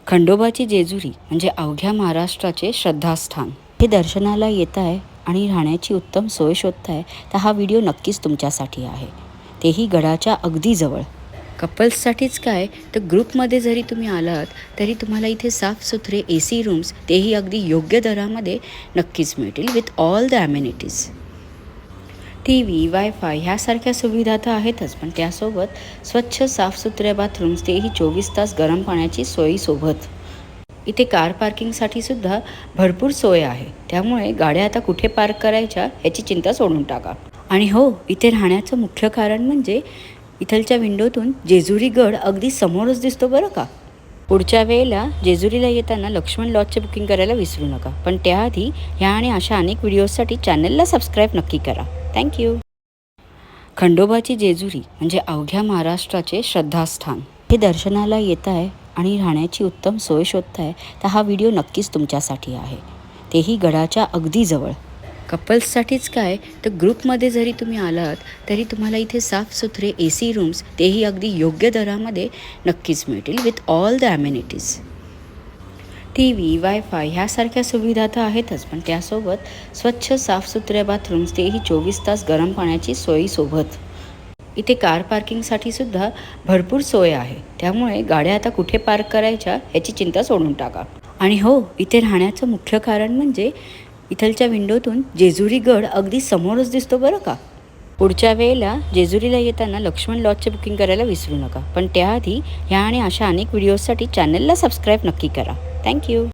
खंडोबाची जेजुरी म्हणजे अवघ्या महाराष्ट्राचे श्रद्धास्थान. हे दर्शनाला येत आहे आणि राहण्याची उत्तम सोय शोधताय तर हा व्हिडिओ नक्कीच तुमच्यासाठी आहे, तेही गडाच्या अगदी जवळ. कपल्ससाठीच काय तर ग्रुपमध्ये जरी तुम्ही आलात तरी तुम्हाला इथे साफसुथरे AC रूम्स, तेही अगदी योग्य दरामध्ये नक्कीच मिळतील with all the amenities. TV, wifi ह्यासारख्या सुविधा तर आहेतच, पण त्यासोबत स्वच्छ साफसुथऱ्या बाथरूम्स, तेही 24 तास गरम पाण्याची सोयीसोबत. इथे कार पार्किंगसाठी सुद्धा भरपूर सोय आहे, त्यामुळे गाड्या आता कुठे पार्क करायच्या ह्याची चिंता सोडून टाका. आणि हो, इथे राहण्याचं मुख्य कारण म्हणजे इथलच्या विंडोतून जेजुरी गड अगदी समोरच दिसतो बरं का. पुढच्या वेळेला जेजुरीला येताना लक्ष्मण लॉजचे बुकिंग करायला विसरू नका. पण त्याआधी ह्या आणि अशा अनेक व्हिडिओजसाठी चॅनलला सबस्क्राईब नक्की करा. थँक्यू. खंडोबाची जेजुरी म्हणजे अवघ्या महाराष्ट्राचे श्रद्धास्थान. हे दर्शनाला येत आहे आणि राहण्याची उत्तम सोय शोधताय तर हा व्हिडिओ नक्कीच तुमच्यासाठी आहे, तेही गडाच्या अगदी जवळ. कपल्ससाठीच काय तर ग्रुपमध्ये जरी तुम्ही आलात तरी तुम्हाला इथे साफसुथरे AC रूम्स, तेही अगदी योग्य दरामध्ये नक्कीच मिळतील with all the amenities. TV, wifi ह्यासारख्या सुविधा तर आहेतच, पण त्यासोबत स्वच्छ साफसुथऱ्या बाथरूम्स, तेही 24 तास गरम पाण्याची सोयीसोबत. इथे कार पार्किंगसाठी सुद्धा भरपूर सोय आहे, त्यामुळे गाड्या आता कुठे पार्क करायच्या ह्याची चिंता सोडून टाका. आणि हो, इथे राहण्याचं मुख्य कारण म्हणजे इथलच्या विंडोतून जेजुरी गड अगदी समोरच दिसतो बरं का. पुढच्या वेळेला जेजुरीला येताना लक्ष्मण लॉजचे बुकिंग करायला विसरू नका. पण त्याआधी ह्या आणि अशा अनेक व्हिडिओजसाठी चॅनलला सबस्क्राईब नक्की करा. थँक्यू.